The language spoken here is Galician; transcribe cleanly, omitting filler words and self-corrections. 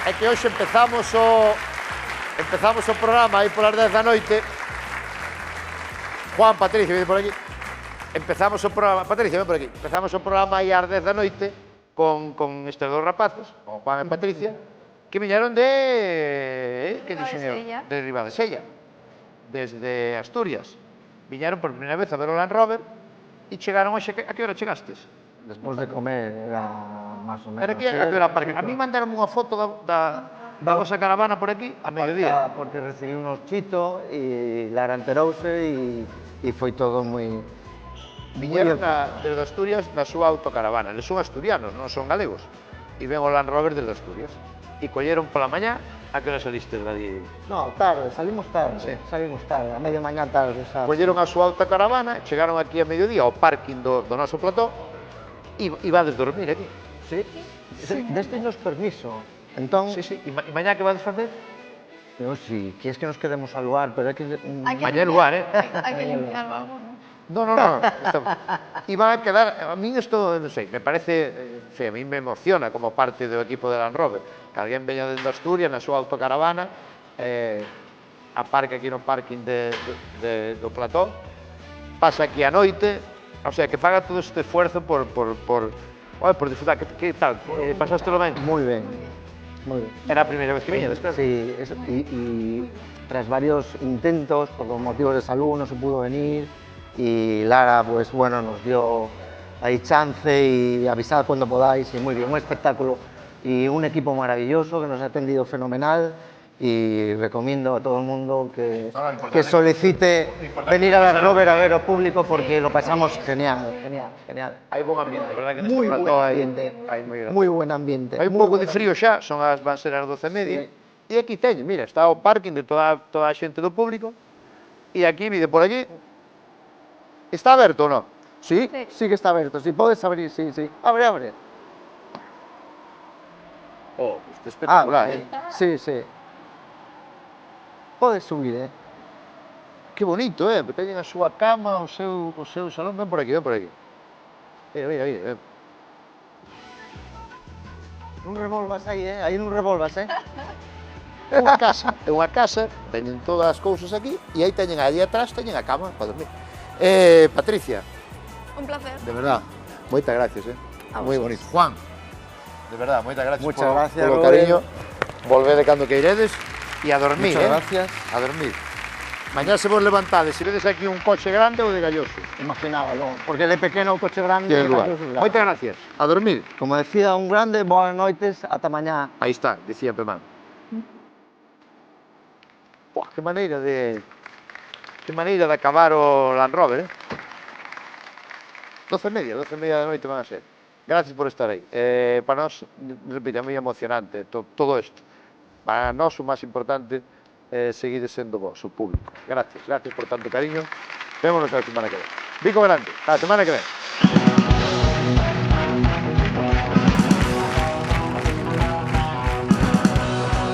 É que hoxe empezamos o programa aí polas 10 da noite. Juan, Patricia, vede por aquí. Empezamos o programa, Patricia, ven por aquí. Empezamos o programa aí ás 10 da noite con estes dos rapazos, con Juan e Patricia, que viñeron que dixen eu? De Ribadesella, desde Asturias. Viñeron por primeira vez a ver o Land Rover e chegaron hoxe. A que hora chegastes? Despois de comer, era máis ou menos. Era aquí, a que hora aparca? A mí mandaron unha foto da vosa caravana por aquí a mediodía. Porque recibí unos chito e Lara enterouse e foi todo moi... Viñeron desde Asturias na súa autocaravana. Eles son asturianos, non son galegos. E ven o Land Rover desde Asturias. E colleron pola mañá. A que hora saliste de allí? No, tarde, salimos tarde. Sí. Salimos tarde, a media mañá tarde, sabes? Colleron a súa autocaravana, chegaron aquí a mediodía ao parking do noso plató e vades dormir aquí. Sí. Destes nos permiso. Entón, Sí. E mañá que vades facer? eu si, queres que nos quedemos ao lugar, pero é que... Mañá é lugar, Hai que limpiar algo, ¿no? No. E van a quedar, a mí isto, non sei, me parece, a mí me emociona como parte do equipo de Land Rover, que alguén veña desde Asturias na súa autocaravana, aparca aquí no parking do plató, pasa aquí a noite, o sea, que faga todo este esfuerzo por disfrutar. Que tal? Pasástelo ben? Moi ben. Era a primeira vez que viñedes, claro? Sí, y tras varios intentos, por motivos de salud, no se pudo venir y Lara, pues bueno, nos dio ahí chance y avisad cuando podáis y muy bien, un espectáculo y un equipo maravilloso que nos ha atendido fenomenal y recomiendo a todo el mundo que solicite venir a Land Rover a ver al público porque lo pasamos genial. Hai bon ambiente, verdad que neste Muy buen plató ambiente, hai moi grande. muy buen ambiente. Hai un pouco de frío xa, van ser as 12:30, e aquí teñen, mira, está o parking de toda a xente do público, e aquí, mide por aquí, está aberto ou non? Sí, sí que está abierto, sí, puedes abrir, sí. Abre. Oh, isto é espectacular, Sí. Podes subir, Que bonito, teñen a súa cama, o seu salón, ven por aquí. Mira, ven. Non revolvas aí, aí non revolvas, É unha casa, teñen todas as cousas aquí, e aí teñen ali atrás, teñen a cama para dormir. Patricia, Un placer. de verdad, moitas gracias, moi bonito. Juan, de verdad, moitas gracias Muchas gracias, polo Rubén. cariño. Volvede cando queiredes e a dormir, Muchas gracias. A dormir. Mañá se vos levantades, se vedes aquí un coche grande ou de galloso. Imaginábalo, porque de pequeno o coche grande... Tiene lugar. Moitas gracias. A dormir. Como decía un grande, boas noites, ata mañá. Aí está, dicía Pemán. Que maneira de acabar o Land Rover, 12:30 da noite van a ser. Gracias por estar aí. Para nós, repito, é moi emocionante todo isto. Para nós o máis importante é seguir sendo vos, o público. Gracias por tanto cariño. Vémonos a semana que ven. Bico grande, a semana que ven.